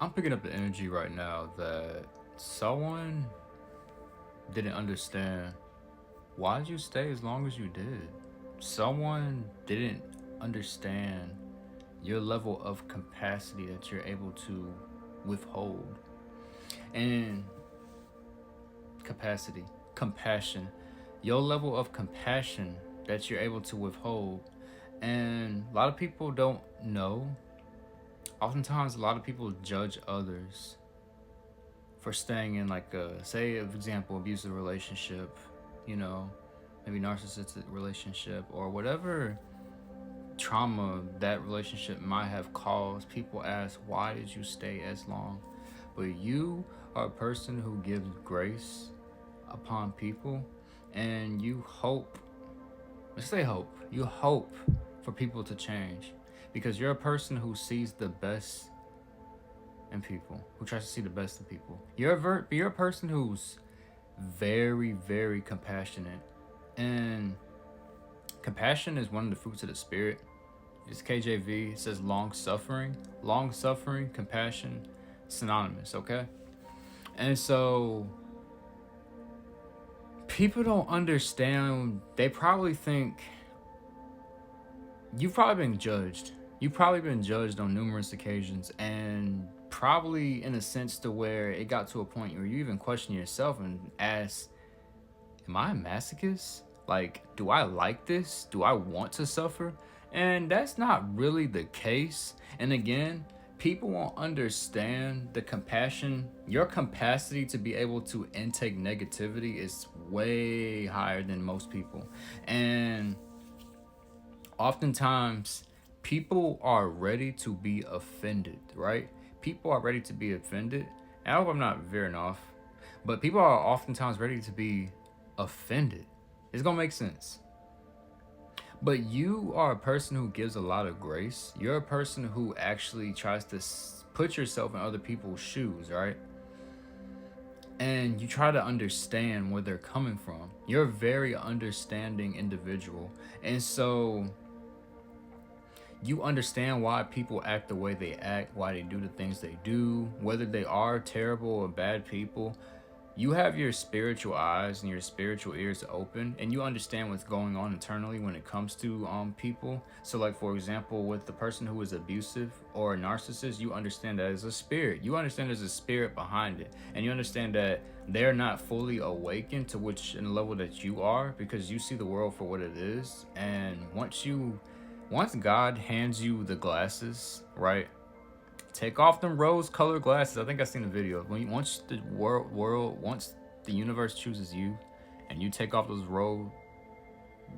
I'm picking up the energy right now that someone didn't understand why did you stay as long as you did. Someone didn't understand your level of capacity that you're able to withhold. And capacity, compassion, your level of compassion that you're able to withhold. And a lot of people don't know. Oftentimes, a lot of people judge others for staying in, like, a, say, for example, abusive relationship, you know, maybe narcissistic relationship, or whatever trauma that relationship might have caused. People ask, why did you stay as long? But you are a person who gives grace upon people, and you hope, let's say hope, you hope for people to change, because you're a person who sees the best in people, who tries to see the best in people. You're a person who's very, very compassionate, and compassion is one of the fruits of the spirit. It's KJV. It says long suffering, compassion, synonymous. Okay, and so people don't understand. They probably think you've probably been judged. You've probably been judged on numerous occasions, and probably in a sense to where it got to a point where you even question yourself and ask, am I a masochist? Like, do I like this? Do I want to suffer? And that's not really the case. And again, people won't understand the compassion. Your capacity to be able to intake negativity is way higher than most people. And oftentimes, people are ready to be offended, right? People are ready to be offended. And I hope I'm not veering off, but people are oftentimes ready to be offended. It's gonna make sense. But you are a person who gives a lot of grace. You're a person who actually tries to put yourself in other people's shoes, right? And you try to understand where they're coming from. You're a very understanding individual. And so you understand why people act the way they act, why they do the things they do, whether they are terrible or bad people. You have your spiritual eyes and your spiritual ears open, and you understand what's going on internally when it comes to people. So, like, for example, with the person who is abusive or a narcissist, you understand that as a spirit. You understand there's a spirit behind it, and you understand that they're not fully awakened to which in the level that you are, because you see the world for what it is. And once God hands you the glasses, right? Take off them rose-colored glasses. I think I seen the video. Once the once the universe chooses you, and you take off those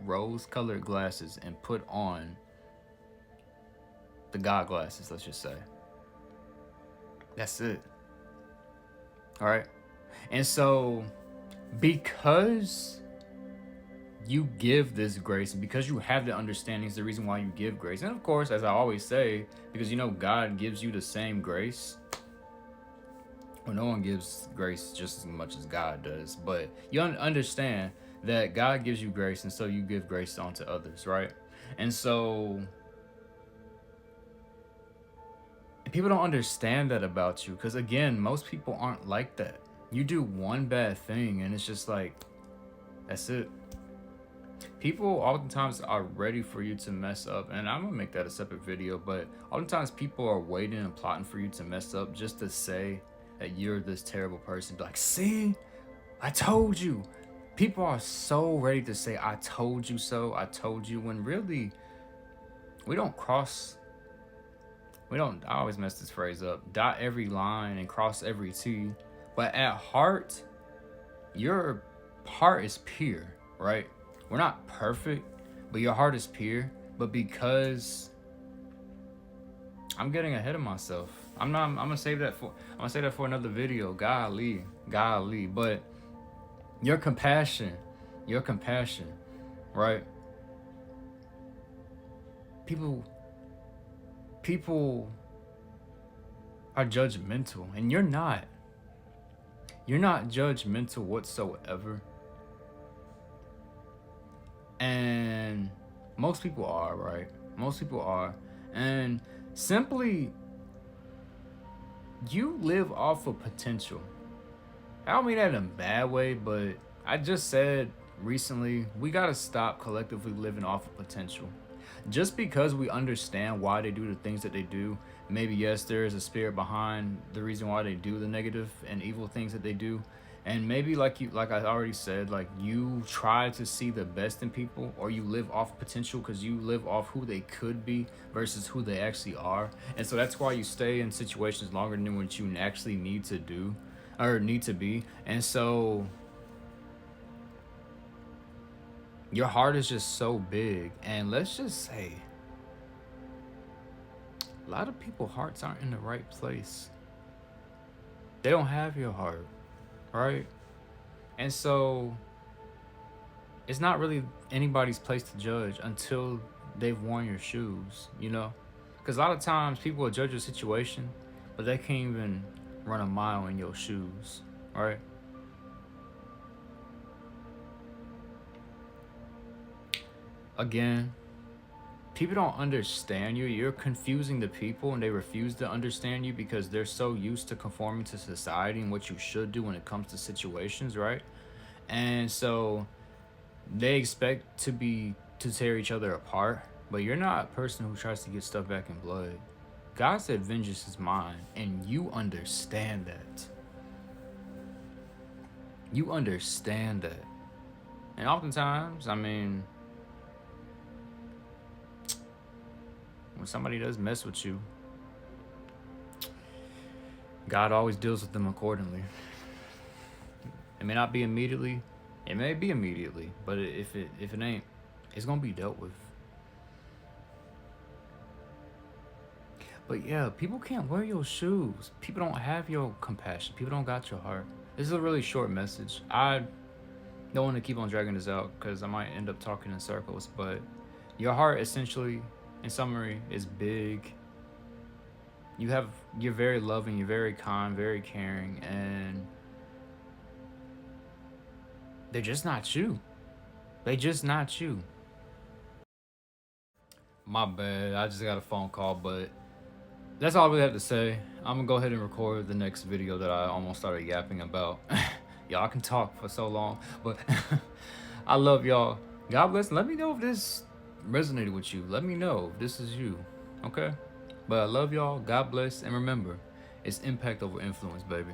rose-colored glasses and put on the God glasses, let's just say. That's it. All right. And so, because you give this grace, and because you have the understanding, is the reason why you give grace. And of course, as I always say, because God gives you the same grace. Well, no one gives grace just as much as God does, but you understand that God gives you grace, and so you give grace onto others, right? And so people don't understand that about you, because again, most people aren't like that. You do one bad thing and it's just like, that's it. People oftentimes are ready for you to mess up, and I'm gonna make that a separate video, but oftentimes people are waiting and plotting for you to mess up just to say that you're this terrible person. Like, see, I told you. People are so ready to say, I told you so, I told you, when really we don't, I always mess this phrase up, dot every line and cross every T, but at heart, your heart is pure, right? We're not perfect, but your heart is pure. But because I'm getting ahead of myself, I'm gonna save that for another video. Golly. But your compassion, right? People are judgmental, and you're not. You're not judgmental whatsoever. And most people are, right? Most people are. And simply You live off of potential. I don't mean that in a bad way, but I just said recently we gotta stop collectively living off of potential. Just because we understand why they do the things that they do, maybe yes, there is a spirit behind the reason why they do the negative and evil things that they do. And maybe like I already said, like you try to see the best in people, or you live off potential because you live off who they could be versus who they actually are. And so that's why you stay in situations longer than what you actually need to do or need to be. And so your heart is just so big. And let's just say a lot of people's hearts aren't in the right place. They don't have your heart, right? And so it's not really anybody's place to judge until they've worn your shoes, you know? Because a lot of times people will judge your situation, but they can't even run a mile in your shoes, right? Again, people don't understand you. You're confusing the people, and they refuse to understand you because they're so used to conforming to society and what you should do when it comes to situations, right? And so they expect to tear each other apart, but you're not a person who tries to get stuff back in blood. God said vengeance is mine, and you understand that. You understand that. And oftentimes, I mean, when somebody does mess with you, God always deals with them accordingly. It may not be immediately, it may be immediately, but if it ain't, it's gonna be dealt with. But yeah, people can't wear your shoes. People don't have your compassion. People don't got your heart. This is a really short message. I don't want to keep on dragging this out because I might end up talking in circles. But your heart, essentially, in summary, is big. You're very loving. You're very kind, very caring, and they're just not you. They just not you. My bad. I just got a phone call, but that's all we have to say. I'm gonna go ahead and record the next video that I almost started yapping about. Y'all can talk for so long, but I love y'all. God bless. Let me know if this resonated with you. Let me know if this is you. Okay? But I love y'all. God bless. And remember, it's impact over influence, baby.